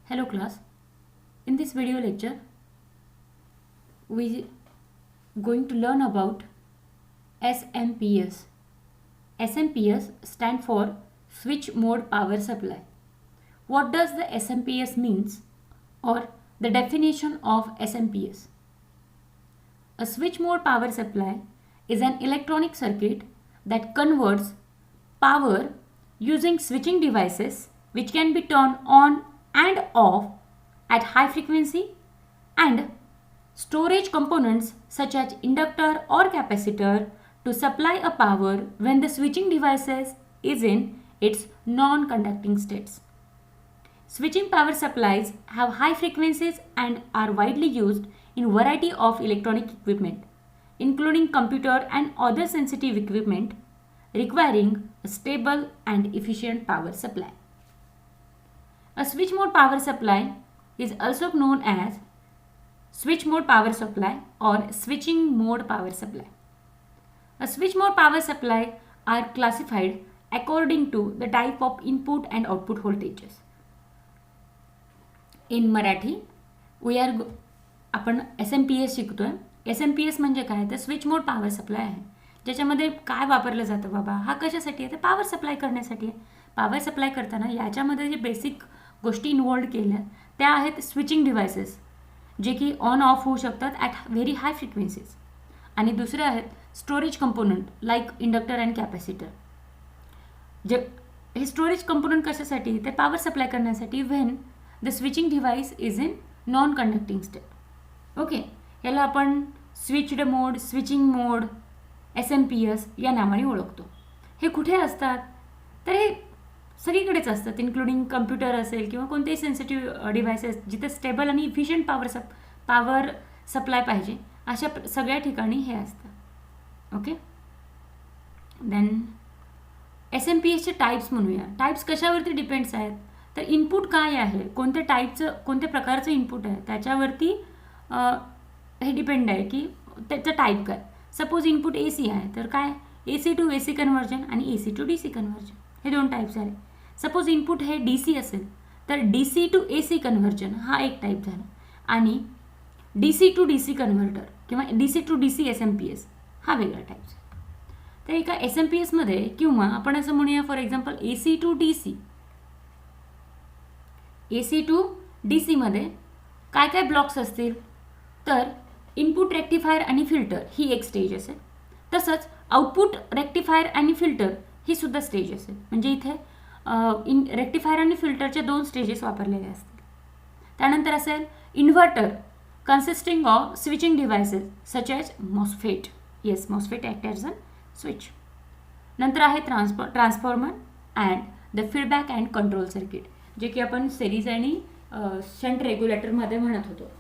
Hello class, in this video lecture we going to learn about SMPS. SMPS stand for switch mode power supply. What does the SMPS means or the definition of SMPS? A switch mode power supply is an electronic circuit that converts power using switching devices which can be turned on and off at high frequency, and storage components such as inductor or capacitor to supply a power when the switching devices is in its non-conducting states. Switching power supplies have high frequencies and are widely used in variety of electronic equipment, including computer and other sensitive equipment requiring a stable and efficient power supply. A switch mode power supply is also known as switch mode power supply or switching mode power supply. A switch mode power supply are classified according to the type of input and output voltages. In Marathi आपण SMPS शिकतोय. SMPS म्हणजे काय, तर switch mode power supply आहे, ज्याच्यामध्ये काय वापरलं जातं बाबा, हा कशासाठी आहे, तर पॉवर सप्लाय करण्यासाठी आहे. पॉवर सप्लाय करताना याच्यामध्ये जे बेसिक गोष्टी इन्व्हॉल्व केल्या त्या आहेत स्विचिंग डिव्हायसेस, जे की ऑन ऑफ होऊ शकतात ॲट व्हेरी हाय फ्रिक्वेन्सीज, आणि दुसरे आहेत storage component like inductor and capacitor. जे हे स्टोरेज कंपोनंट कशासाठी, ते पॉवर सप्लाय करण्यासाठी when the switching device is in non conducting state. Okay, याला आपण switched mode, switching mode, SMPS या नावाने ओळखतो. हे कुठे असतात, तर हे सगळीकडेच असतात, इन्क्लुडिंग कम्प्युटर असेल किंवा कोणतेही सेन्सिटिव्ह डिव्हायसेस जिथे स्टेबल आणि इफिशियंट पॉवर सप्लाय पाहिजे अशा सगळ्या ठिकाणी हे असतं. ओके, देन SMPSचे टाईप्स म्हणूया. टाईप्स कशावरती डिपेंड्स आहेत, तर इनपुट काय आहे, कोणत्या प्रकारचं इनपुट आहे त्याच्यावरती हे डिपेंड आहे की त्याचं टाईप काय. सपोज इनपुट AC आहे तर काय, AC टू AC कन्व्हर्जन आणि AC टू DC कन्व्हर्जन हे दोन टाईप्स आहे. सपोज इनपुट हे DC असेल तर DC टू AC कन्व्हर्जन हा एक टाईप झाला, आणि DC टू DC कन्व्हर्टर किंवा DC टू DC SMPS हा वेगळा टाईप झाला. तर एका SMPSमध्ये किंवा आपण असं म्हणूया for example AC to DC मध्ये काय काय ब्लॉक्स असतील, तर इनपुट रेक्टिफायर आणि फिल्टर ही एक स्टेज असेल, तसंच आउटपुट रेक्टिफायर आणि फिल्टर ही सुद्धा स्टेज असेल. म्हणजे इथे रेक्टिफायर आणि फिल्टरच्या दोन स्टेजेस वापरलेले असतील. त्यानंतर असेल inverter consisting of switching devices such as MOSFET. Yes, MOSFET act as a switch. नंतर आहे transformer and the feedback and control circuit, जे की आपण सिरीज आणि शंट रेग्युलेटरमध्ये म्हणत होतो.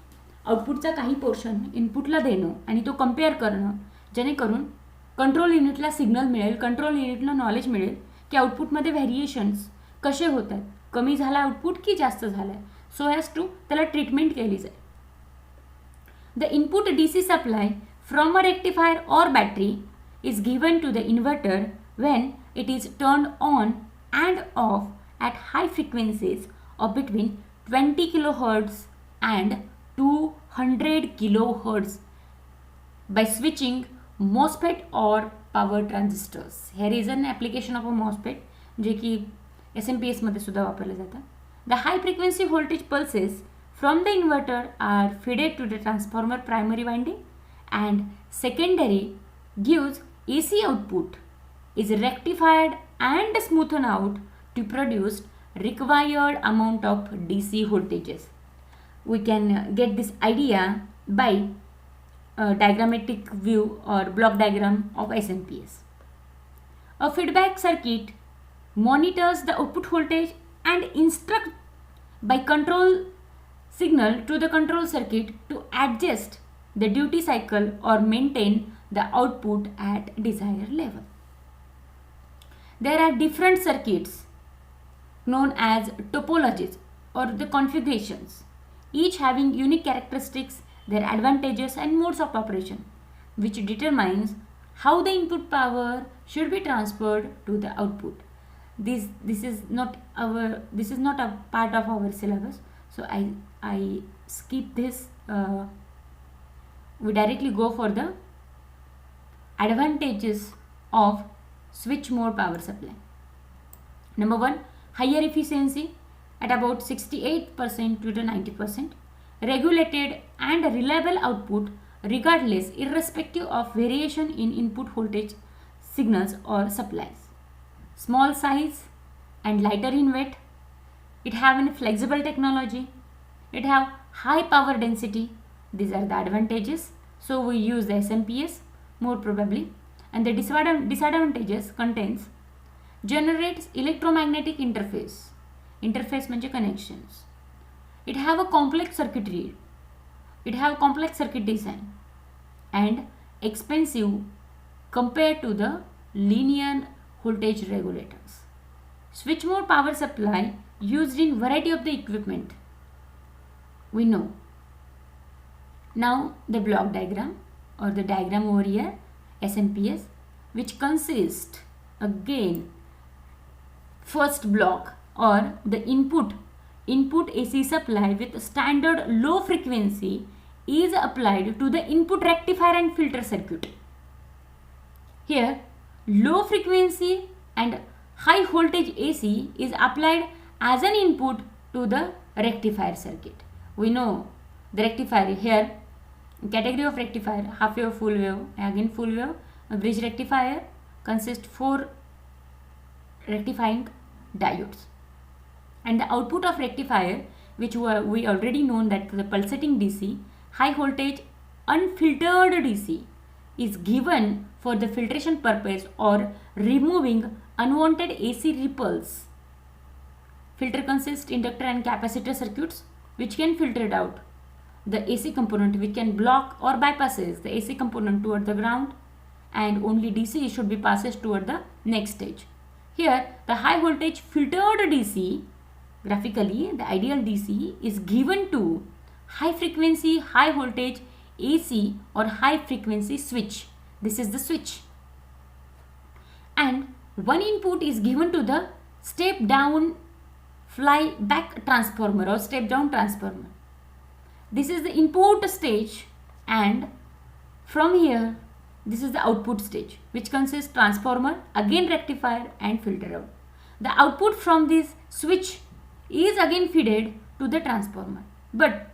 आउटपुटचा काही पोर्शन इनपुटला देणं आणि तो कम्पेअर करणं, जेणेकरून कंट्रोल युनिटला सिग्नल मिळेल, कंट्रोल युनिटला नॉलेज मिळेल की आउटपुटमध्ये व्हेरिएशन्स कसे होत आहेत, कमी झाला आउटपुट की जास्त झालं आहे, सो हॅज टू त्याला ट्रीटमेंट केली जाईल. The input DC supply from a rectifier or battery is given to the inverter when it is turned on and off at high frequencies of between 20 kilohertz and 200 kilohertz by switching MOSFET or power transistors. Here is an application of a MOSFET जे की SMPS मध्ये सुद्धा वापरले जातात. The high frequency voltage pulses from the inverter are fed to the transformer primary winding, and secondary gives AC output is rectified and smoothened out to produce required amount of DC voltages. We can get this idea by a diagrammatic view or block diagram of SMPS. A feedback circuit monitors the output voltage and instructs by control signal to the control circuit to adjust the duty cycle or maintain the output at desired level. There are different circuits known as topologies or the configurations, each having unique characteristics, their advantages and modes of operation, which determines how the input power should be transferred to the output. This is not a part of our syllabus, So I skip this. We directly go for the advantages of switch mode power supply. Number 1, higher efficiency at about 68% to the 90%, regulated and reliable output regardless, irrespective of variation in input voltage signals or supplies. Small size and lighter in weight. It have a flexible technology. It have high power density. These are the advantages. So we use the SMPS more probably. And the disadvantages contains generates electromagnetic interface. Interface म्हणजे connections. It have a complex circuitry. It have complex circuit design and expensive compared to the linear voltage regulators. Switch mode power supply used in variety of the equipment. We know. Now the block diagram or the diagram over here, SMPS, which consists again first block or the input AC supply with standard low frequency is applied to the input rectifier and filter circuit. Here low frequency and high voltage AC is applied as an input to the rectifier circuit. We know the rectifier here, category of rectifier, half wave, full wave, again full wave. A bridge rectifier consists 4 rectifying diodes, and the output of rectifier, which we already known that the pulsating DC, high voltage unfiltered DC, is given for the filtration purpose or removing unwanted AC ripples. Filter consists inductor and capacitor circuits which can filter it out the AC component, which can block or bypasses the AC component toward the ground, and only DC should be passes toward the next stage. Here the high voltage filtered DC, graphically the ideal DC, is given to high frequency high voltage AC or high frequency switch. This is the switch, and one input is given to the step down fly back transformer or step down transformer. This is the input stage, and from here this is the output stage, which consists transformer, again rectifier and filter out. The output from this switch is again fed to the transformer, but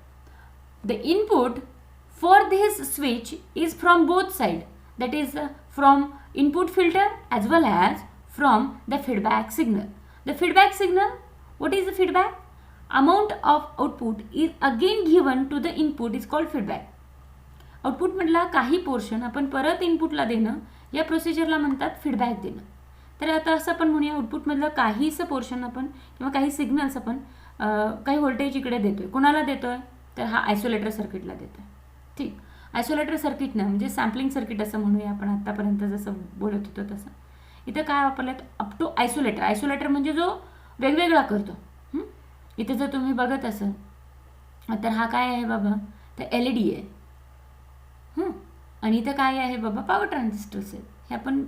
the input for this switch is from both sides, that is from input filter as well as from the feedback signal. The feedback signal, what is the feedback? Amount of output is again given to the input is called feedback. Output मधला काही portion आपण परत इनपुटला देणं या प्रोसिजरला म्हणतात feedback देणं. तर आता असं आपण म्हणूया आउटपुटमधलं काहीसं पोर्शन आपण किंवा काही सिग्नल्स आपण काही व्होल्टेज इकडे देतोय. कोणाला देतोय? तर हा आयसोलेटर सर्किटला देतोय. ठीक, आयसोलेटर सर्किटनं म्हणजे सॅम्पलिंग सर्किट असं म्हणूया आपण आत्तापर्यंत जसं बोलत होतो तसं. इथं काय वापरलं? Up to isolator. आयसोलेटर म्हणजे जो वेगवेगळा करतो. इथे जर तुम्ही बघत असाल तर हा काय आहे बाबा? तर LED आहे. आणि इथं काय आहे बाबा? पॉवर ट्रान्झिस्टर्स आहेत. हे आपण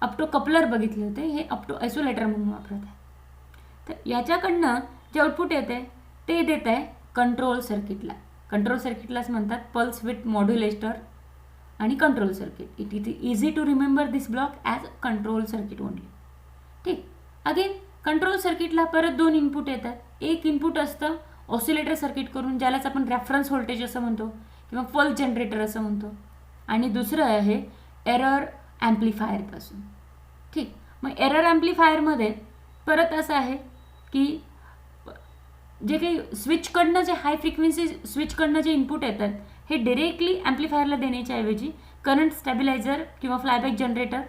अप टू कपलर बघितले होते, हे अप टू आयसोलेटर म्हणून वापरत आहे. तर याच्याकडनं जे आउटपुट येते ते देत आहे कंट्रोल सर्किटला. कंट्रोल सर्किटलाच म्हणतात पल्स विथ मॉड्युलेटर आणि control circuit. It is easy to remember this block as control circuit only. ठीक, अगेन कंट्रोल सर्किटला परत 2 इनपुट येतात. एक इनपुट असतं ऑसिलेटर सर्किट करून, ज्यालाच आपण रेफरन्स व्होल्टेज असं म्हणतो किंवा पल्स जनरेटर असं म्हणतो, आणि दुसरं आहे एरर ॲम्प्लिफायरपासून. ठीक, मग एरर ॲम्प्लिफायरमध्ये परत असं आहे की जे काही स्विचकडनं जे हाय फ्रिक्वेन्सी स्विचकडनं जे इनपुट येतात हे डायरेक्टली ॲम्प्लिफायरला देण्याच्या ऐवजी करंट स्टॅबिलायझर किंवा फ्लायबॅक जनरेटर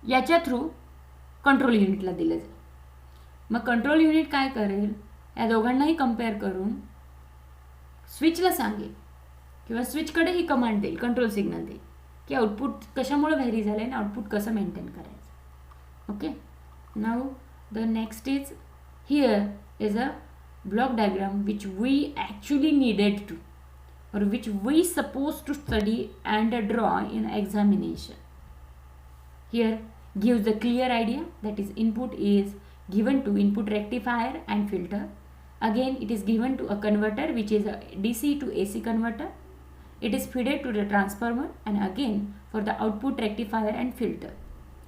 याच्या थ्रू कंट्रोल युनिटला दिलं जाईल. मग कंट्रोल युनिट काय करेल? या दोघांनाही कंपेअर करून स्विचला सांगेल किंवा स्विचकडे ही कमांड देईल, कंट्रोल सिग्नल देईल की आउटपुट कशामुळे व्हेरी झालं आणि आउटपुट कसं मेंटेन करायचं. Okay, now the next is here is a block diagram which we actually needed to or which we supposed to study and draw in examination. Here gives the clear idea, that is input is given to input rectifier and filter. Again, it is given to a converter which is a DC to AC converter. It is fed to the transformer, and again for the output rectifier and filter.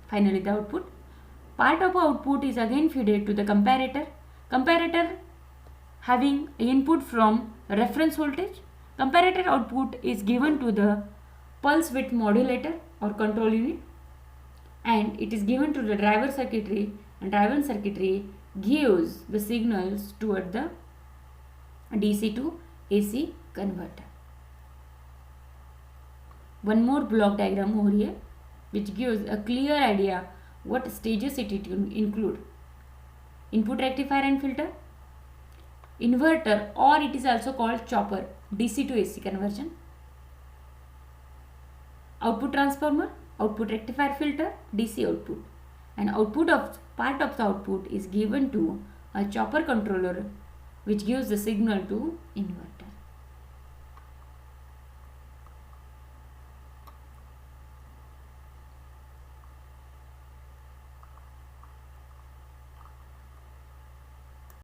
Finally, the output. Part of output is again fed to the comparator. Comparator having input from reference voltage. Comparator output is given to the pulse width modulator or control unit, and it is given to the driver circuitry, and driver circuitry gives the signals toward the DC to AC converter. One more block diagram over here which gives a clear idea what stages it include. Input rectifier and filter, inverter, or it is also called chopper, DC to AC conversion, output transformer, output rectifier filter, DC output, and output of part of the output is given to a chopper controller which gives the signal to inverter.